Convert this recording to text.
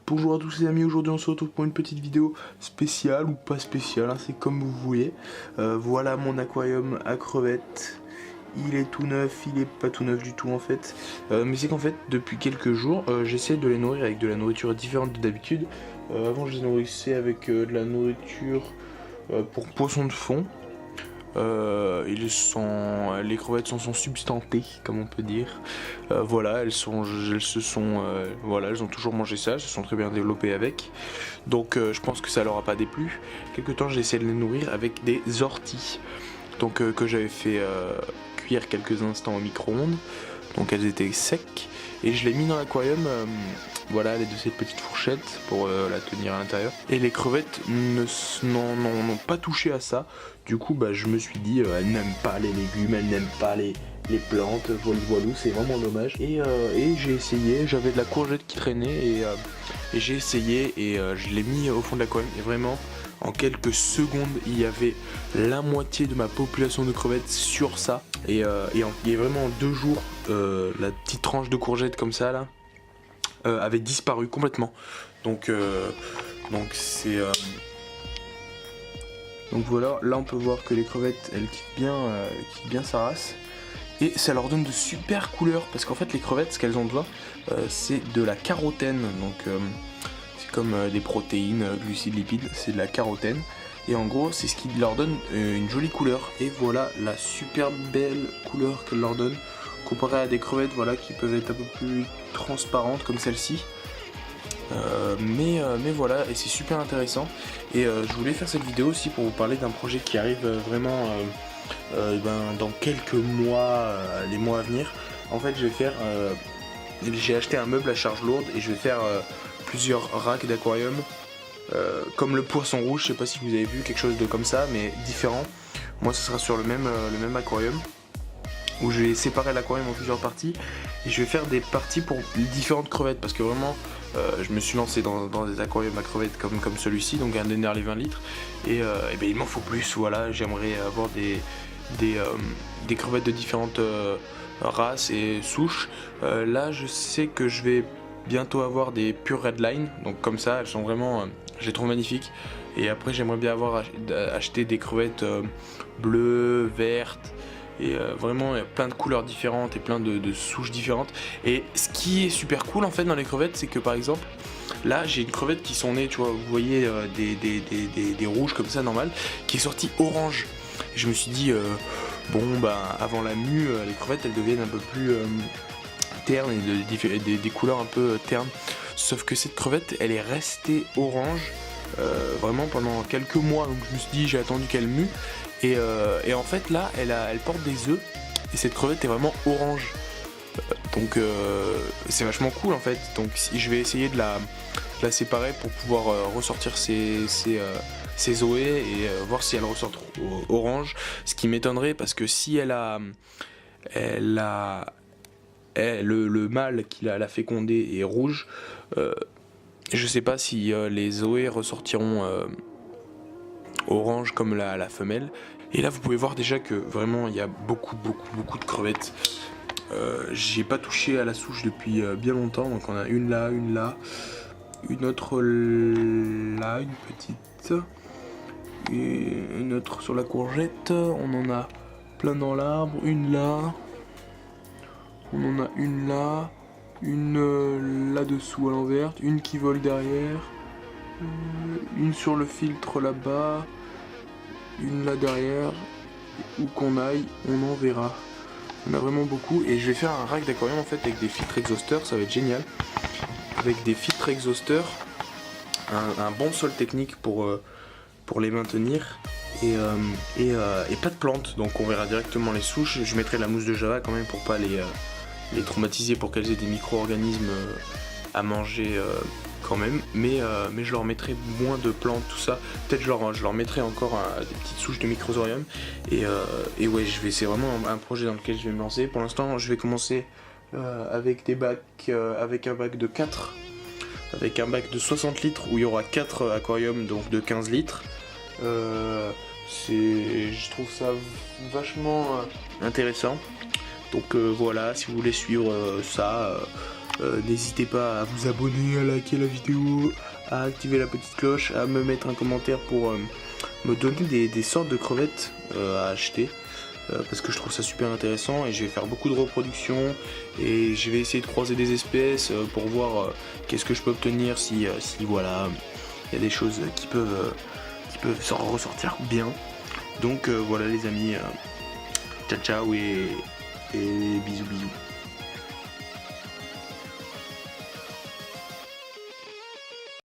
Bonjour à tous les amis, aujourd'hui on se retrouve pour une petite vidéo spéciale ou pas spéciale, hein, c'est comme vous voulez. Voilà mon aquarium à crevettes. Il est tout neuf, il est pas tout neuf du tout en fait. Mais c'est qu'en fait depuis quelques jours j'essaie de les nourrir avec de la nourriture différente de d'habitude. Avant je les nourrissais avec de la nourriture pour poissons de fond. Les crevettes s'en sont substantées, comme on peut dire. Voilà, elles ont toujours mangé ça, elles se sont très bien développées avec. Donc je pense que ça leur a pas déplu. Quelque temps j'ai essayé de les nourrir avec des orties, donc que j'avais fait cuire quelques instants au micro-ondes. Donc elles étaient secs et je l'ai mis dans l'aquarium. Voilà, de cette petite fourchette pour la tenir à l'intérieur. Et les crevettes n'ont pas touché à ça. Du coup, je me suis dit, elles n'aiment pas les légumes, elles n'aiment pas les plantes. Voilou, c'est vraiment dommage. Et j'ai essayé, j'avais de la courgette qui traînait et j'ai essayé et je l'ai mis au fond de l'aquarium. Et vraiment, en quelques secondes, il y avait la moitié de ma population de crevettes sur ça. Et vraiment en 2 jours, la petite tranche de courgette comme ça là avait disparu complètement. Donc voilà, là on peut voir que les crevettes elles quittent bien sa race. Et ça leur donne de super couleurs parce qu'en fait les crevettes ce qu'elles ont besoin c'est de la carotène. Donc c'est comme des protéines, glucides, lipides, c'est de la carotène. Et en gros c'est ce qui leur donne une jolie couleur. Et voilà la super belle couleur qu'elle leur donne comparé à des crevettes voilà, qui peuvent être un peu plus transparentes comme celle-ci. Mais voilà, et c'est super intéressant. Et je voulais faire cette vidéo aussi pour vous parler d'un projet qui arrive vraiment dans quelques mois, les mois à venir. En fait j'ai acheté un meuble à charge lourde et je vais faire plusieurs racks d'aquarium comme le poisson rouge. Je sais pas si vous avez vu quelque chose de comme ça mais différent. Moi ce sera sur le même aquarium, où je vais séparer l'aquarium en plusieurs parties et je vais faire des parties pour les différentes crevettes parce que vraiment je me suis lancé dans des aquariums à crevettes comme celui-ci, donc un Dennerli 20 litres et il m'en faut plus. Voilà, j'aimerais avoir des crevettes de différentes races et souches. Là je sais que je vais bientôt avoir des pure redline, donc comme ça elles sont vraiment je les trouve magnifiques. Et après j'aimerais bien acheter des crevettes bleues, vertes. Et vraiment il y a plein de couleurs différentes et plein de souches différentes. Et ce qui est super cool en fait dans les crevettes, c'est que par exemple là j'ai une crevette qui sont nées, tu vois, vous voyez des rouges comme ça normal, qui est sortie orange. Et je me suis dit avant la mue les crevettes elles deviennent un peu plus ternes et des couleurs un peu ternes. Sauf que cette crevette elle est restée orange vraiment pendant quelques mois, donc je me suis dit j'ai attendu qu'elle mue. Et en fait là elle porte des œufs et cette crevette est vraiment orange, donc c'est vachement cool en fait. Donc je vais essayer de la séparer pour pouvoir ressortir ses zoé et voir si elle ressort orange, ce qui m'étonnerait parce que si le mâle qui l'a fécondé est rouge, je sais pas si les zoé ressortiront orange comme la femelle. Et là vous pouvez voir déjà que vraiment il y a beaucoup de crevettes. J'ai pas touché à la souche depuis bien longtemps, donc on a une là, une autre là, une petite, et une autre sur la courgette. On en a plein dans l'arbre, une là, on en a une là, une là-dessous à l'envers, une qui vole derrière, une sur le filtre là-bas, une là derrière. Où qu'on aille, on en verra. On a vraiment beaucoup. Et je vais faire un rack d'aquarium en fait avec des filtres exhausteurs, ça va être génial. Avec des filtres exhausteurs, un bon sol technique pour les maintenir. Et pas de plantes, donc on verra directement les souches. Je mettrai de la mousse de java quand même pour pas les traumatiser, pour qu'elles aient des micro-organismes à manger quand même, mais je leur mettrai moins de plantes, tout ça. Peut-être je leur mettrai encore des petites souches de microsorium. Et ouais, c'est vraiment un projet dans lequel je vais me lancer. Pour l'instant, je vais commencer avec des bacs, avec un bac de 4, avec un bac de 60 litres où il y aura 4 aquariums, donc de 15 litres. Je trouve ça vachement intéressant. Donc voilà, si vous voulez suivre ça, N'hésitez pas à vous abonner, à liker la vidéo, à activer la petite cloche, à me mettre un commentaire pour me donner des sortes de crevettes à acheter. Parce que je trouve ça super intéressant et je vais faire beaucoup de reproductions et je vais essayer de croiser des espèces pour voir qu'est-ce que je peux obtenir si voilà, il y a des choses qui peuvent s'en ressortir bien. Donc voilà les amis, ciao ciao et bisous bisous.